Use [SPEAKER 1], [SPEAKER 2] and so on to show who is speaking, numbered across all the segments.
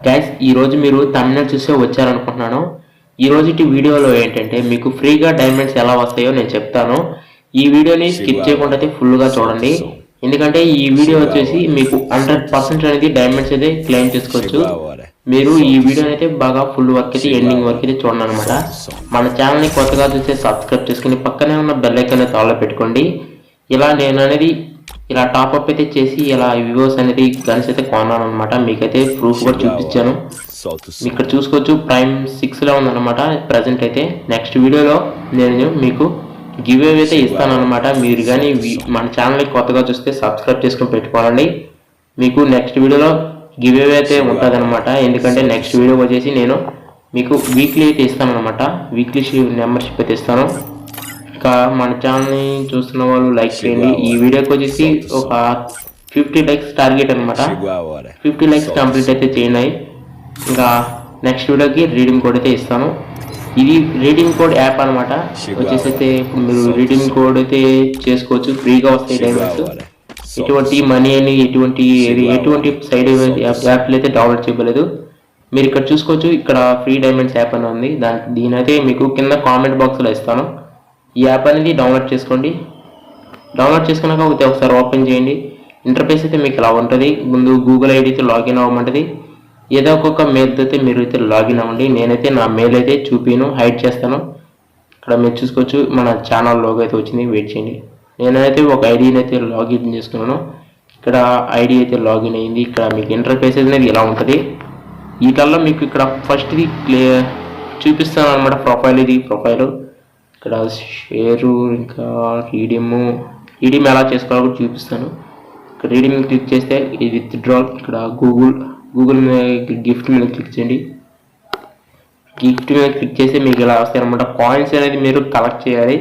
[SPEAKER 1] Guys ఈరోజు మీరు తమిళనాడు చూసే వచ్చారనుకుంటున్నాను. ఈరోజు వీడియోలో ఏంటంటే మీకు ఫ్రీగా డైమండ్స్ ఎలా వస్తాయో నేను చెప్తాను. ఈ వీడియోని స్కిప్ చేయకుండా అయితే ఫుల్గా చూడండి. ఎందుకంటే ఈ వీడియో వచ్చేసి మీకు 100% అనేది డైమండ్స్ అయితే క్లెయిమ్ చేసుకోవచ్చు. మీరు ఈ వీడియోని అయితే బాగా ఫుల్ వర్క్ అయితే ఎండింగ్ వరకు అయితే చూడండి అనమాట. మన ఛానల్ని కొత్తగా చూస్తే సబ్స్క్రైబ్ చేసుకుని పక్కనే ఉన్న బెల్ ఐకాన్ అయితే ఆన్లో పెట్టుకోండి. ఇలా నేను అనేది ఇలా టాప్అప్ అయితే చేసి ఇలా వివోస్ అనేది గన్స్ అయితే కొన్నాను అనమాట. మీకైతే ప్రూఫ్ కూడా చూపించాను. ఇక్కడ చూసుకోవచ్చు ప్రైమ్ 6లో ఉందన్నమాట ప్రజెంట్ అయితే. నెక్స్ట్ వీడియోలో నేను మీకు గివ్ అవే అయితే ఇస్తాను అనమాట. మీరు కానీ మన ఛానల్ని కొత్తగా చూస్తే సబ్స్క్రైబ్ చేసుకుని పెట్టుకోవాలండి. మీకు నెక్స్ట్ వీడియోలో గివ్ అవే అయితే ఉంటుంది అనమాట. ఎందుకంటే నెక్స్ట్ వీడియో వచ్చేసి నేను మీకు వీక్లీ అయితే ఇస్తాను అనమాట. వీక్లీ మెంబర్షిప్ అయితే ఇస్తాను. ఇంకా మన ఛానల్ని చూస్తున్న వాళ్ళు లైక్ చేయండి. ఈ వీడియోకి వచ్చేసి ఒక 50 లైక్స్ టార్గెట్ అనమాట. 50 లైక్స్ కంప్లీట్ అయితే చేయండి. ఇంకా నెక్స్ట్ వీడియోకి రీడింగ్ కోడ్ అయితే ఇస్తాను. ఇది రీడింగ్ కోడ్ యాప్ అనమాట. వచ్చేసి అయితే ఇప్పుడు మీరు రీడింగ్ కోడ్ అయితే చేసుకోవచ్చు. ఫ్రీగా వస్తాయి డైమండ్స్. ఎటువంటి మనీ అని ఎటువంటి సైడ్ యాప్లు అయితే డౌన్లోడ్ చేయలేదు. మీరు ఇక్కడ చూసుకోవచ్చు. ఇక్కడ ఫ్రీ డైమండ్స్ యాప్ అని ఉంది. దీనైతే మీకు కింద కామెంట్ బాక్స్లో ఇస్తాను. ఈ యాప్ అనేది డౌన్లోడ్ చేసుకోండి. డౌన్లోడ్ చేసుకున్నాక ఒకసారి ఓపెన్ చేయండి. ఇంటర్ఫేస్ అయితే మీకు ఇలా ఉంటుంది. ముందు గూగుల్ ఐడితో లాగిన్ అవ్వమంటుంది. ఏదో ఒక్కొక్క మెయిల్తో అయితే మీరు అయితే లాగిన్ అవ్వండి. నేనైతే నా మెయిల్ అయితే చూపిను, హైడ్ చేస్తాను. ఇక్కడ మీరు చూసుకోవచ్చు మన ఛానల్ లోగో అయితే వచ్చింది. వెయిట్ చేయండి. నేనైతే ఒక ఐడిని అయితే లాగిన్ చేసుకున్నాను. ఇక్కడ ఐడి అయితే లాగిన్ అయింది. ఇక్కడ మీకు ఇంటర్ఫేస్ అనేది ఇలా ఉంటుంది. వీటిల్లో మీకు ఇక్కడ ఫస్ట్ది చూపిస్తాను అనమాట. ప్రొఫైల్ ఇక్కడ షేరు, ఇంకా రీడీమ్ ఎలా చేసుకోవాలో కూడా చూపిస్తాను. ఇక్కడ రీడీమ్ క్లిక్ చేస్తే ఇది విత్డ్రాల్. ఇక్కడ గూగుల్ గిఫ్ట్ మీద క్లిక్ చేయండి. గిఫ్ట్ మీద క్లిక్ చేస్తే మీకు ఇలా వస్తాయి అనమాట. కాయిన్స్ అనేది మీరు కలెక్ట్ చేయాలి.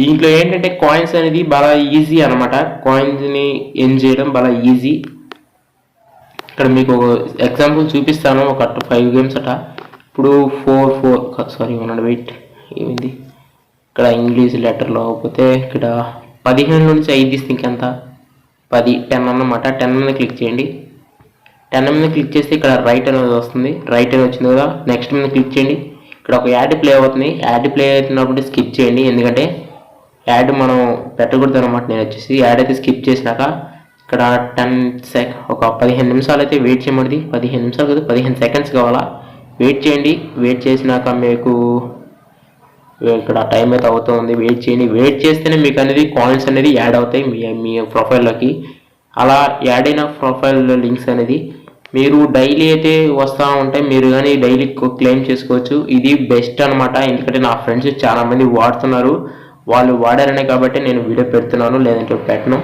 [SPEAKER 1] దీంట్లో ఏంటంటే కాయిన్స్ అనేది బాగా ఈజీ అనమాట. కాయిన్స్ని ఎర్న్ చేయడం బాగా ఈజీ. ఇక్కడ మీకు ఎగ్జాంపుల్ చూపిస్తాను. ఒక 5 గేమ్స్ అట. ఇప్పుడు 4 వెయిట్ ఏమైంది. ఇక్కడ ఇంగ్లీష్ లెటర్లో పోతే ఇక్కడ 15 నుంచి 5 తీస్తే ఇంకెంత 10 అన్నమాట. 10 మీద క్లిక్ చేయండి. 10 మీద క్లిక్ చేస్తే ఇక్కడ రైట్ అనేది వస్తుంది. రైట్ అని వచ్చింది కదా. నెక్స్ట్ మీద క్లిక్ చేయండి. ఇక్కడ ఒక యాడ్ ప్లే అవుతుంది. యాడ్ ప్లే అవుతున్నప్పుడు స్కిప్ చేయండి. ఎందుకంటే యాడ్ మనం పెట్టకూడదు అనమాట. నేను వచ్చేసి యాడ్ అయితే స్కిప్ చేసినాక ఇక్కడ ఒక 15 నిమిషాలు అయితే వెయిట్ చేయమంది. 15 నిమిషాలు కదా, 15 సెకండ్స్ కావాలా. వెయిట్ చేయండి. వెయిట్ చేసినాక మీకు ఇక్కడ టైం అయితే అవుతుంది. వెయిట్ చేయండి. వెయిట్ చేస్తేనే మీకు అనేది కాయిన్స్ అనేది యాడ్ అవుతాయి మీ ప్రొఫైల్లోకి. అలా యాడ్ అయిన ప్రొఫైల్ లింక్స్ అనేది మీరు డైలీ అయితే వస్తూ ఉంటాయి. మీరు కానీ డైలీ క్లెయిమ్ చేసుకోవచ్చు. ఇది బెస్ట్ అనమాట. ఎందుకంటే నా ఫ్రెండ్స్ చాలామంది వాడుతున్నారు. వాళ్ళు వాడారనే కాబట్టి నేను వీడియో పెడుతున్నాను, లేదంటే పెట్టను.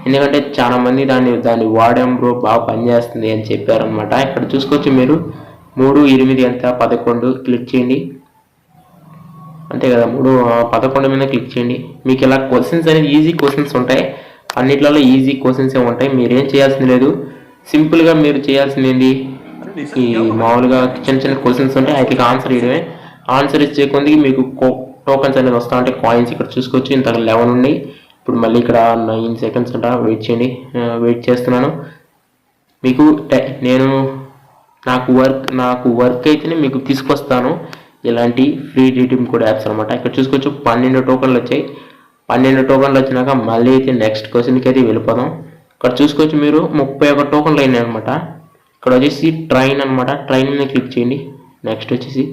[SPEAKER 1] ఎందుకంటే చాలామంది దాన్ని వాడాం బ్రో, బాగా పనిచేస్తుంది అని చెప్పారనమాట. ఇక్కడ చూసుకోవచ్చు మీరు 3, 8 ఎంత 11 క్లిక్ చేయండి. అంతే కదా. 11 మీద క్లిక్ చేయండి. మీకు ఇలా క్వశ్చన్స్ అనేది ఈజీ క్వశ్చన్స్ ఉంటాయి. అన్నిట్లలో ఈజీ క్వశ్చన్సే ఉంటాయి. మీరేం చేయాల్సింది లేదు. సింపుల్గా మీరు చేయాల్సింది ఏంటి, ఈ మామూలుగా చిన్న క్వశ్చన్స్ ఉంటాయి. వాటికి ఆన్సర్ ఇవ్వడమే. ఆన్సర్ ఇచ్చే కొద్ది మీకు టోకన్స్ అనేది వస్తూ ఉంటాయి. కాయిన్స్ ఇక్కడ చూసుకోవచ్చు. ఇంత 11 ఉన్నాయి. ఇప్పుడు మళ్ళీ ఇక్కడ 9 సెకండ్స్ అంట. వెయిట్ చేయండి. వెయిట్ చేస్తున్నాను. మీకు నాకు వర్క్ అయితేనే మీకు తీసుకొస్తాను ఇలాంటి ఫ్రీ రీడీమ్ కోడ్ యాప్స్ అనమాట. ఇక్కడ చూసుకోవచ్చు 12 టోకన్లు వచ్చాయి. 12 టోకన్లు వచ్చినాక మళ్ళీ అయితే నెక్స్ట్ క్వశ్చన్కి అయితే వెళ్ళిపోదాం. ఇక్కడ చూసుకోవచ్చు మీరు 31 టోకన్లు అయినాయి అనమాట. ఇక్కడ వచ్చేసి ట్రైన్ అనమాట. ట్రైన్ మీద క్లిక్ చేయండి. నెక్స్ట్ వచ్చేసి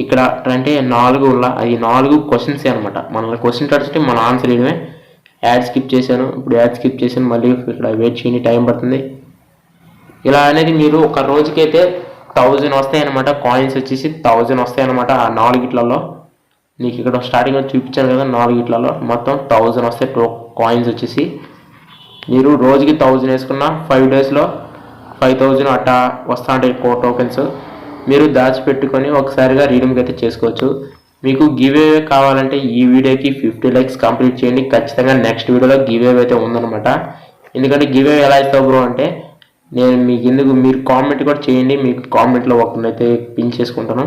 [SPEAKER 1] ఇక్కడ అంటే 4 క్వశ్చన్సే అనమాట. మన క్వశ్చన్ అడిగితే మన ఆన్సర్ ఇవ్వడమే. యాడ్ స్కిప్ చేశాను. ఇప్పుడు యాడ్ స్కిప్ చేశాను. మళ్ళీ ఇక్కడ వెయిట్ చేయండి. టైం పడుతుంది. ఇలా అనేది మీరు ఒక రోజుకైతే 1000 వస్తాయన్నమాట. కాయిన్స్ వచ్చేసి 1000 వస్తాయన్నమాట. ఆ 4 గిట్లలో మీకు ఇక్కడ స్టార్టింగ్లో చూపించాను కదా. 4 గిట్లలో మొత్తం 1000 వస్తాయి కాయిన్స్ వచ్చేసి. మీరు రోజుకి 1000 వేసుకున్న 5 డేస్లో 5000 అట్టా వస్తూ ఉంటాయి టోకెన్స్. మీరు దాచిపెట్టుకొని ఒకసారిగా రీడీమ్ అయితే చేసుకోవచ్చు. మీకు గివ్ అవే కావాలంటే ఈ వీడియోకి 50 లైక్స్ కంప్లీట్ చేయండి. ఖచ్చితంగా నెక్స్ట్ వీడియోలో గివ్ అవే అయితే ఉందన్నమాట. ఎందుకంటే గివ్ అవే ఎలా ఇస్తావు బ్రో అంటే నేను మీరు కామెంట్ కూడా చేయండి. మీకు కామెంట్లో ఒకరినైతే పిన్ చేసుకుంటాను.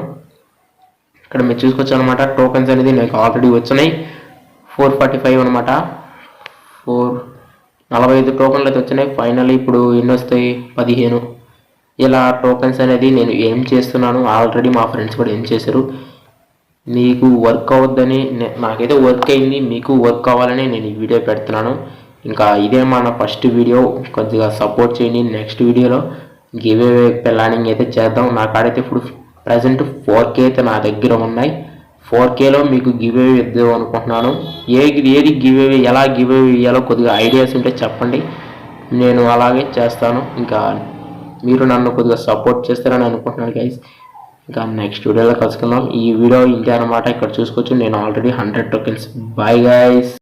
[SPEAKER 1] ఇక్కడ మీరు చూసుకోవచ్చు అనమాట. టోకెన్స్ అనేది నాకు ఆల్రెడీ వచ్చినాయి. 445 అనమాట. 45 టోకెన్లు అయితే వచ్చినాయి. ఫైనల్ ఇప్పుడు ఎన్ని వస్తాయి 15. ఇలా టోకెన్స్ అనేది నేను ఏం చేస్తున్నాను, ఆల్రెడీ మా ఫ్రెండ్స్ కూడా ఏం చేశారు. మీకు వర్క్ అవుద్దని నాకైతే వర్క్ అయింది, మీకు వర్క్ అవ్వాలని నేను ఈ వీడియో పెడుతున్నాను. ఇంకా ఇదే మన ఫస్ట్ వీడియో, కొద్దిగా సపోర్ట్ చేయండి. నెక్స్ట్ వీడియోలో గివ్ అవే ప్లానింగ్ అయితే చేద్దాం. నా కాడైతే ఇప్పుడు ప్రజెంట్ 4K అయితే నా దగ్గర ఉన్నాయి. 4Kలో మీకు గివ్ అవే ఇద్దాం అనుకుంటున్నాను. ఏది గివ్ అవే, ఎలా గివ్ అవే ఇవ్వాలో కొద్దిగా ఐడియాస్ ఉంటే చెప్పండి, నేను అలాగే చేస్తాను. ఇంకా మీరు నన్ను కొద్దిగా సపోర్ట్ చేస్తారని అనుకుంటున్నాను గైస్. ఇంకా నెక్స్ట్ వీడియోలో కలుసుకుందాం. ఈ వీడియో ఇంతే అనమాట. ఇక్కడ చూసుకోవచ్చు, నేను ఆల్రెడీ 100 టోకెన్స్. Bye guys.